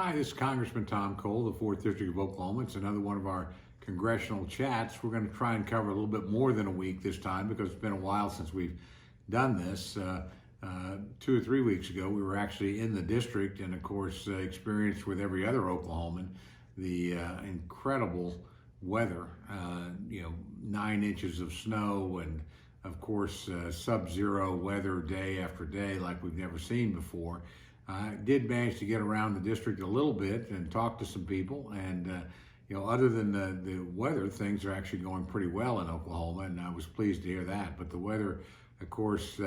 Hi, this is Congressman Tom Cole, the 4th District of Oklahoma. It's another one of our congressional chats. We're going to try and cover a little bit more than a week this time because it's been a while since we've done this. 2 or 3 weeks ago, we were actually in the district and, of course, experienced with every other Oklahoman the incredible weather, 9 inches of snow and, of course, sub-zero weather day after day like we've never seen before. I did manage to get around the district a little bit and talk to some people, and other than the weather, things are actually going pretty well in Oklahoma, and I was pleased to hear that. But the weather, of course,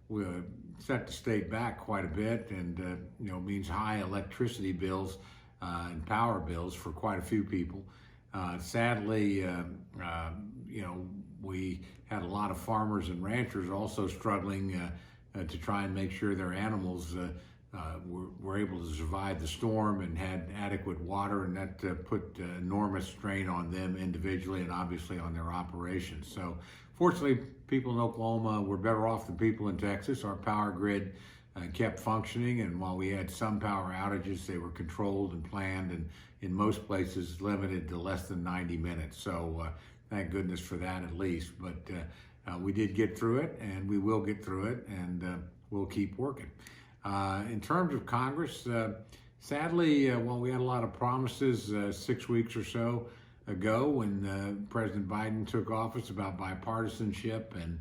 will set the state back quite a bit, and means high electricity bills and power bills for quite a few people. Sadly, we had a lot of farmers and ranchers also struggling to try and make sure their animals were able to survive the storm and had adequate water, and that put enormous strain on them individually and obviously on their operations. So fortunately, people in Oklahoma were better off than people in Texas. Our power grid kept functioning, and while we had some power outages, they were controlled and planned, and in most places limited to less than 90 minutes. So thank goodness for that at least. But we did get through it, and we will get through it, and we'll keep working. In terms of Congress, sadly, while we had a lot of promises 6 weeks or so ago when President Biden took office about bipartisanship and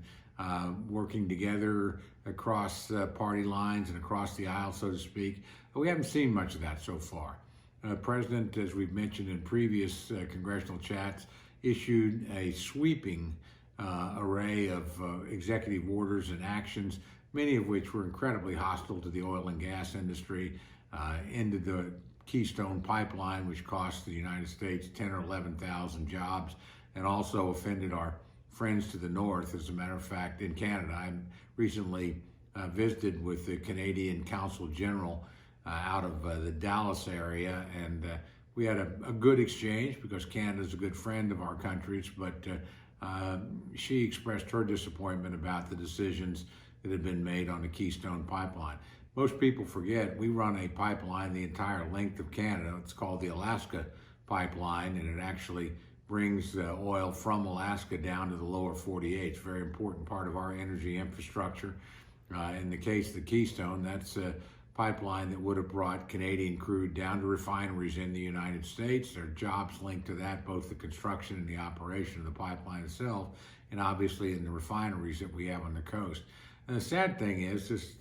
working together across party lines and across the aisle, so to speak, we haven't seen much of that so far. The President, as we've mentioned in previous congressional chats, issued a sweeping array of executive orders and actions, many of which were incredibly hostile to the oil and gas industry, ended the Keystone Pipeline, which cost the United States 10 or 11,000 jobs, and also offended our friends to the north. As a matter of fact, in Canada, I recently visited with the Canadian Consul General out of the Dallas area, and we had a good exchange because Canada's a good friend of our country's, but she expressed her disappointment about the decisions that had been made on the Keystone Pipeline. Most people forget we run a pipeline the entire length of Canada. It's called the Alaska Pipeline, and it actually brings oil from Alaska down to the lower 48. It's a very important part of our energy infrastructure. In the case of the Keystone, that's a pipeline that would have brought Canadian crude down to refineries in the United States. There are jobs linked to that, both the construction and the operation of the pipeline itself, and obviously in the refineries that we have on the coast. And the sad thing is this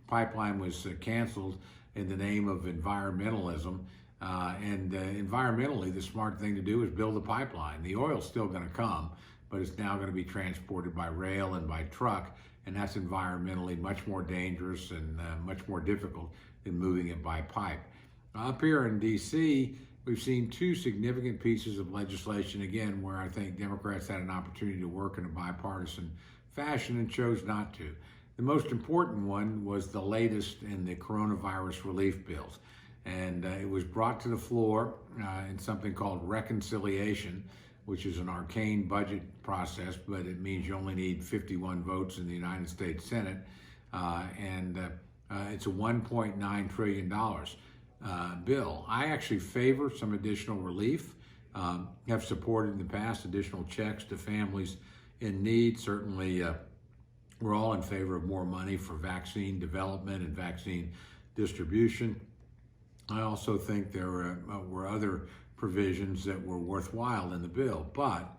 pipeline was canceled in the name of environmentalism. Environmentally, the smart thing to do is build a pipeline. The oil's still going to come, but it's now going to be transported by rail and by truck, and that's environmentally much more dangerous and much more difficult than moving it by pipe. Up here in D.C., we've seen 2 significant pieces of legislation, again, where I think Democrats had an opportunity to work in a bipartisan fashion and chose not to. The most important one was the latest in the coronavirus relief bills. And it was brought to the floor in something called reconciliation, which is an arcane budget process, but it means you only need 51 votes in the United States Senate. It's a $1.9 trillion bill. I actually favor some additional relief, have supported in the past additional checks to families in need. Certainly, we're all in favor of more money for vaccine development and vaccine distribution. I also think there were other provisions that were worthwhile in the bill, but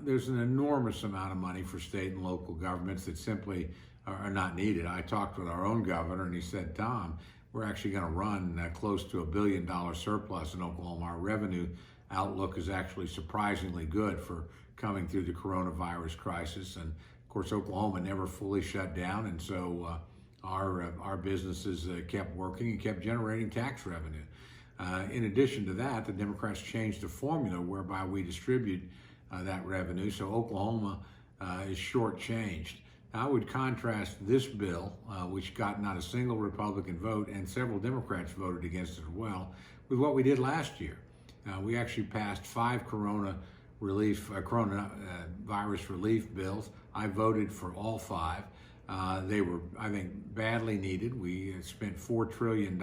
there's an enormous amount of money for state and local governments that simply are not needed. I talked with our own governor, and he said, Tom, we're actually going to run close to $1 billion surplus in Oklahoma. Our revenue outlook is actually surprisingly good for coming through the coronavirus crisis. And of course, Oklahoma never fully shut down, and so our businesses kept working and kept generating tax revenue. In addition to that, the Democrats changed the formula whereby we distribute that revenue, so Oklahoma is shortchanged. Now, I would contrast this bill, which got not a single Republican vote, and several Democrats voted against it as well, with what we did last year. We actually passed 5 coronavirus relief bills. I voted for all 5. They were, I think, badly needed. We spent $4 trillion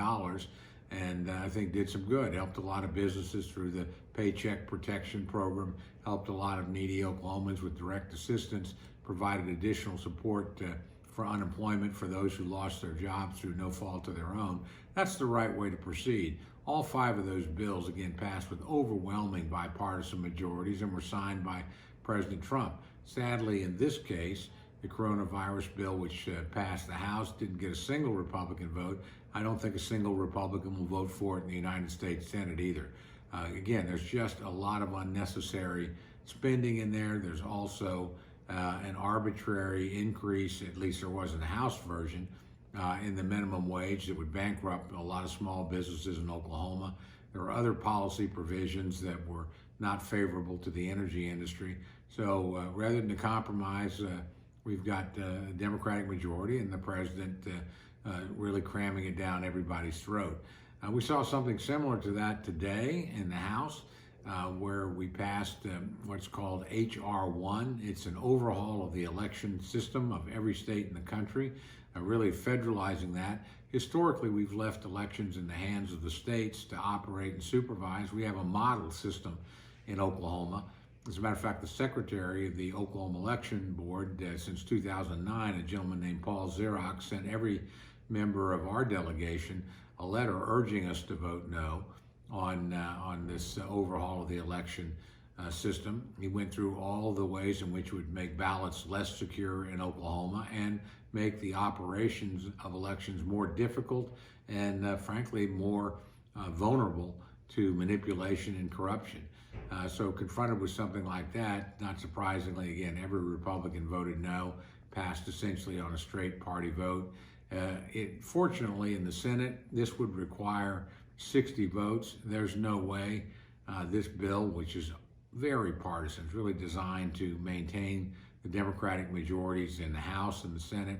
and I think did some good. Helped a lot of businesses through the Paycheck Protection Program, helped a lot of needy Oklahomans with direct assistance, provided additional support for unemployment for those who lost their jobs through no fault of their own. That's the right way to proceed. All 5 of those bills, again, passed with overwhelming bipartisan majorities and were signed by President Trump. Sadly, in this case, the coronavirus bill, which passed the House, didn't get a single Republican vote. I don't think a single Republican will vote for it in the United States Senate either. Again, there's just a lot of unnecessary spending in there. There's also an arbitrary increase, at least there was in the House version, in the minimum wage that would bankrupt a lot of small businesses in Oklahoma. There were other policy provisions that were not favorable to the energy industry. So rather than to compromise, we've got a Democratic majority and the president really cramming it down everybody's throat. We saw something similar to that today in the House, where we passed what's called H.R. 1. It's an overhaul of the election system of every state in the country, really federalizing that. Historically, we've left elections in the hands of the states to operate and supervise. We have a model system in Oklahoma. As a matter of fact, the secretary of the Oklahoma Election Board since 2009, a gentleman named Paul Xerox, sent every member of our delegation a letter urging us to vote no on this overhaul of the election system. He went through all the ways in which it would make ballots less secure in Oklahoma and make the operations of elections more difficult and frankly more vulnerable to manipulation and corruption. So confronted with something like that, not surprisingly, again, every Republican voted no, passed essentially on a straight party vote. Fortunately, in the Senate, this would require 60 votes. There's no way this bill, which is very partisan, is really designed to maintain the Democratic majorities in the House and the Senate,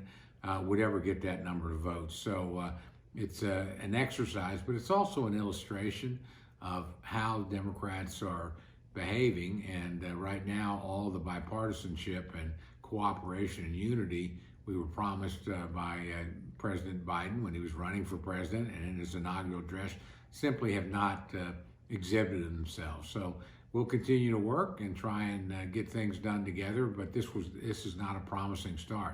would ever get that number of votes. So it's an exercise, but it's also an illustration of how Democrats are behaving. And right now, all the bipartisanship and cooperation and unity we were promised by President Biden when he was running for president and in his inaugural address simply have not exhibited themselves. So we'll continue to work and try and get things done together, but this is not a promising start.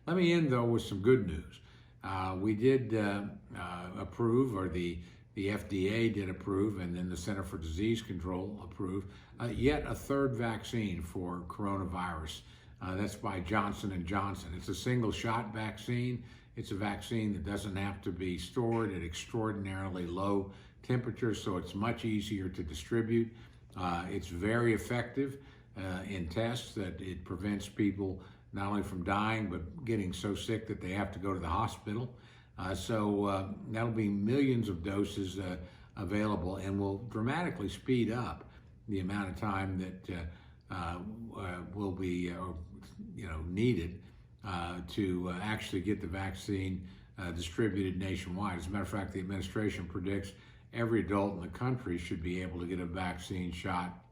Let me end though with some good news. We did approve, or the FDA did approve, and then the Center for Disease Control approved yet a 3rd vaccine for coronavirus. That's by Johnson & Johnson. It's a single shot vaccine. It's a vaccine that doesn't have to be stored at extraordinarily low temperatures, so it's much easier to distribute. It's very effective in tests that it prevents people not only from dying, but getting so sick that they have to go to the hospital. So that'll be millions of doses available and will dramatically speed up the amount of time that will be needed to actually get the vaccine distributed nationwide. As a matter of fact, the administration predicts every adult in the country should be able to get a vaccine shot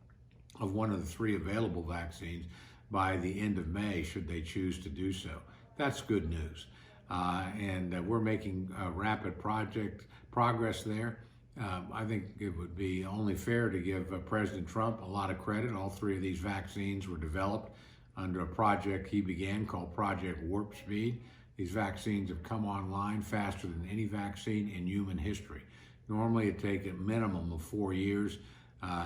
of one of the 3 available vaccines by the end of May, should they choose to do so. That's good news. And we're making rapid progress there. I think it would be only fair to give President Trump a lot of credit. All 3 of these vaccines were developed under a project he began called Project Warp Speed. These vaccines have come online faster than any vaccine in human history. Normally it takes a minimum of 4 years.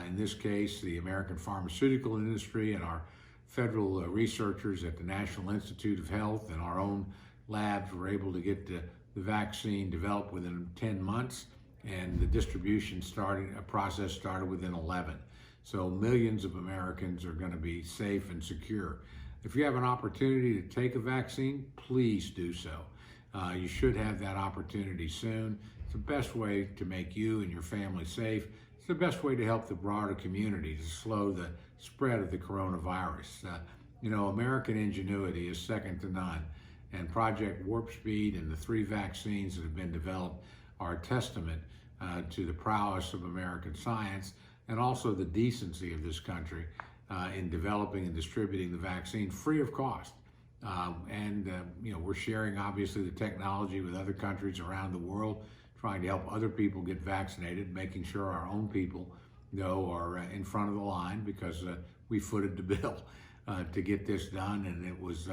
In this case, the American pharmaceutical industry and our federal researchers at the National Institute of Health and our own labs were able to get the vaccine developed within 10 months, and the distribution process started within 11. So millions of Americans are going to be safe and secure. If you have an opportunity to take a vaccine, please do so. You should have that opportunity soon. It's the best way to make you and your family safe. It's the best way to help the broader community to slow the spread of the coronavirus. American ingenuity is second to none. And Project Warp Speed and the 3 vaccines that have been developed are a testament to the prowess of American science and also the decency of this country in developing and distributing the vaccine free of cost. We're sharing obviously the technology with other countries around the world, trying to help other people get vaccinated, making sure our own people, though, are in front of the line, because we footed the bill to get this done, and it was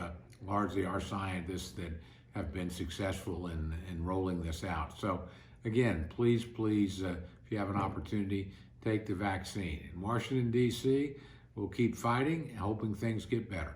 largely our scientists that have been successful in rolling this out. So again, please, if you have an opportunity, take the vaccine. In Washington, D.C., we'll keep fighting, hoping things get better.